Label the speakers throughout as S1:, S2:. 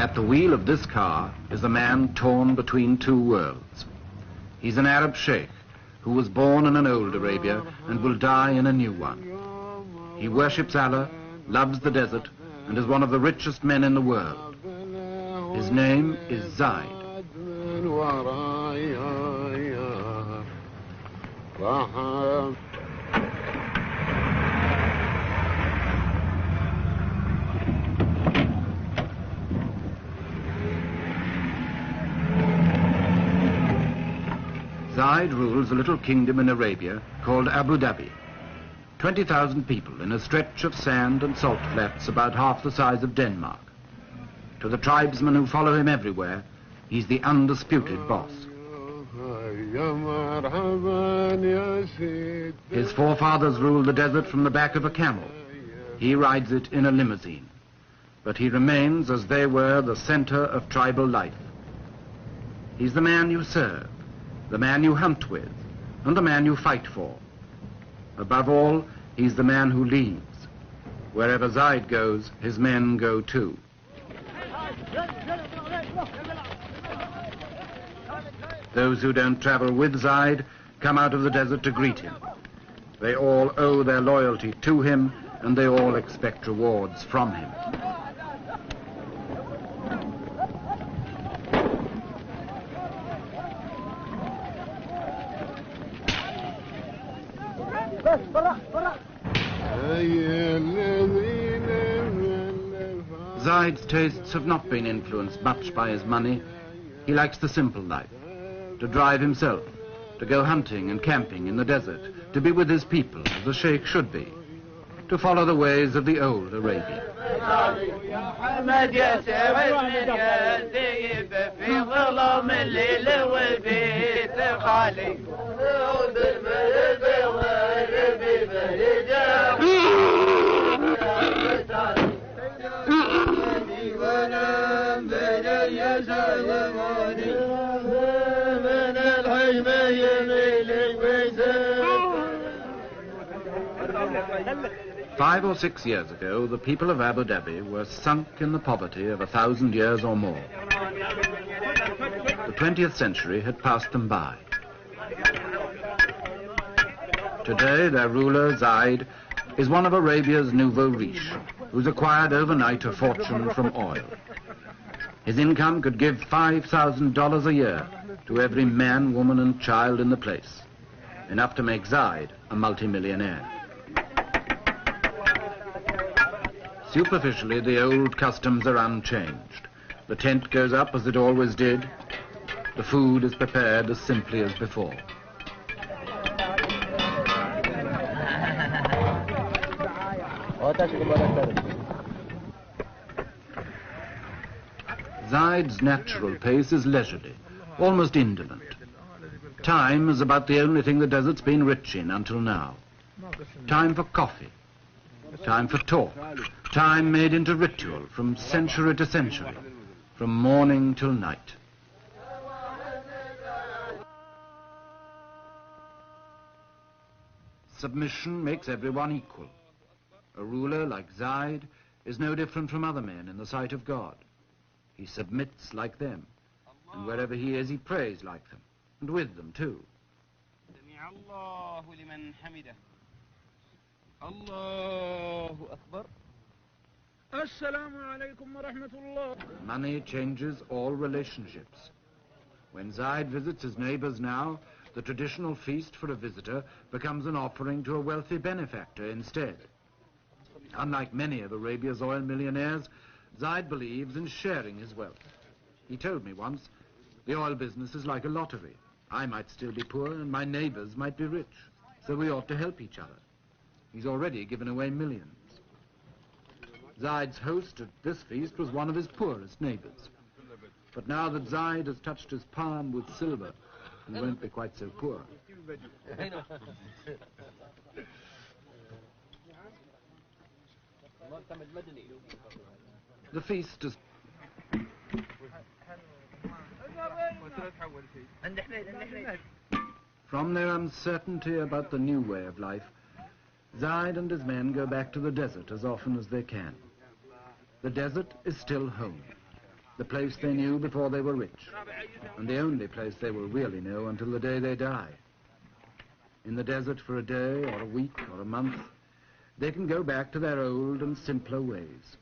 S1: At the wheel of this car is a man torn between two worlds. He's an Arab sheikh who was born in an old Arabia and will die in a new one. He worships Allah, loves the desert, and is one of the richest men in the world. His name is Zaid. Zaid rules a little kingdom in Arabia called Abu Dhabi. 20,000 people in a stretch of sand and salt flats about half the size of Denmark. To the tribesmen who follow him everywhere, he's the undisputed boss. His forefathers ruled the desert from the back of a camel. He rides it in a limousine. But he remains, as they were, the center of tribal life. He's the man you serve, the man you hunt with, and the man you fight for. Above all, he's the man who leads. Wherever Zaid goes, his men go too. Those who don't travel with Zaid come out of the desert to greet him. They all owe their loyalty to him, and they all expect rewards from him. Zaid's tastes have not been influenced much by his money. He likes the simple life, to drive himself, to go hunting and camping in the desert, to be with his people as a sheikh should be, to follow the ways of the old Arabia. Five or 6 years ago, the people of Abu Dhabi were sunk in the poverty of 1,000 years or more. The 20th century had passed them by. Today, their ruler, Zaid, is one of Arabia's nouveau riche, who's acquired overnight a fortune from oil. His income could give $5,000 a year to every man, woman, and child in the place, enough to make Zaid a multimillionaire. Superficially, the old customs are unchanged. The tent goes up as it always did. The food is prepared as simply as before. Zaid's natural pace is leisurely, almost indolent. Time is about the only thing the desert's been rich in until now. Time for coffee. Time for talk. Time made into ritual from century to century, from morning till night. Submission makes everyone equal. A ruler like Zaid is no different from other men in the sight of God. He submits like them, and wherever he is, he prays like them, and with them too. Money changes all relationships. When Zaid visits his neighbors now, the traditional feast for a visitor becomes an offering to a wealthy benefactor instead. Unlike many of Arabia's oil millionaires, Zaid believes in sharing his wealth. He told me once, the oil business is like a lottery. I might still be poor and my neighbors might be rich, so we ought to help each other. He's already given away millions. Zaid's host at this feast was one of his poorest neighbors. But now that Zaid has touched his palm with silver, he won't be quite so poor. The feast is... From their uncertainty about the new way of life, Zaid and his men go back to the desert as often as they can. The desert is still home. the place they knew before they were rich, and the only place they will really know until the day they die. In the desert for a day, or a week, or a month, they can go back to their old and simpler ways,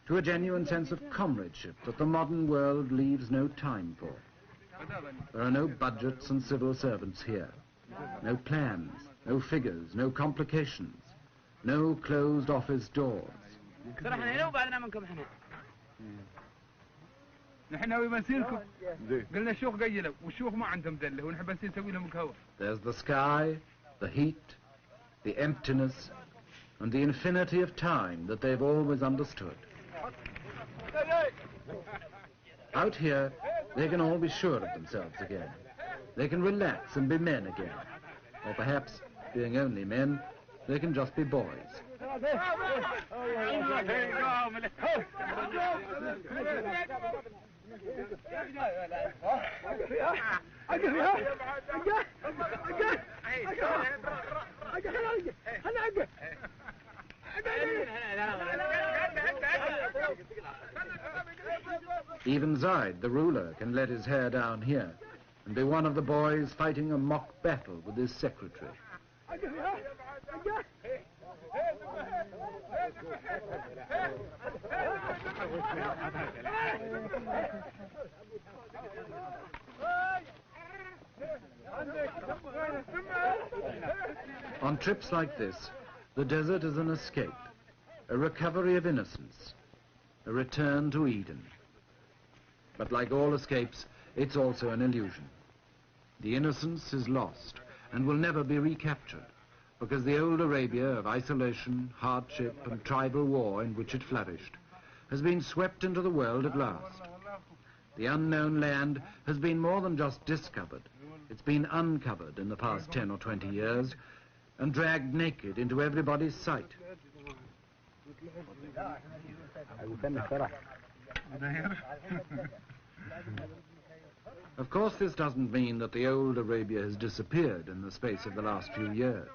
S1: to a genuine sense of comradeship that the modern world leaves no time for. There are no budgets and civil servants here, no plans, no figures, no complications, no closed office doors. There's the sky, the heat, the emptiness, and the infinity of time that they've always understood. Out here, they can all be sure of themselves again. They can relax and be men again. Or perhaps, being only men, they can just be boys. Even Lزايد, the ruler, can let his hair down here and be one of the boys fighting a mock battle with his secretary. On trips like this, the desert is an escape, a recovery of innocence, a return to Eden. But like all escapes, it's also an illusion. The innocence is lost and will never be recaptured, because the old Arabia of isolation, hardship, and tribal war in which it flourished has been swept into the world at last. The unknown land has been more than just discovered. It's been uncovered in the past 10 or 20 years and dragged naked into everybody's sight. Of course, this doesn't mean that the old Arabia has disappeared in the space of the last few years.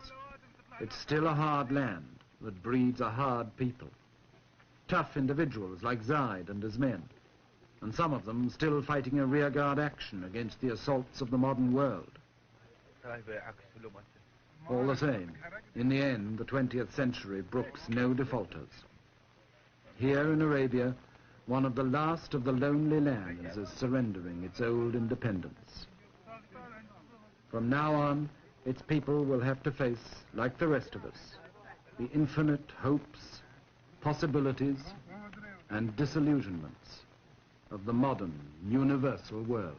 S1: It's still a hard land that breeds a hard people. Tough individuals like Lزaيد and his men, and some of them still fighting a rearguard action against the assaults of the modern world. All the same, in the end, the 20th century brooks no defaulters. Here in Arabia, one of the last of the lonely lands is surrendering its old independence. From now on, its people will have to face, like the rest of us, the infinite hopes, possibilities, and disillusionments of the modern, universal world.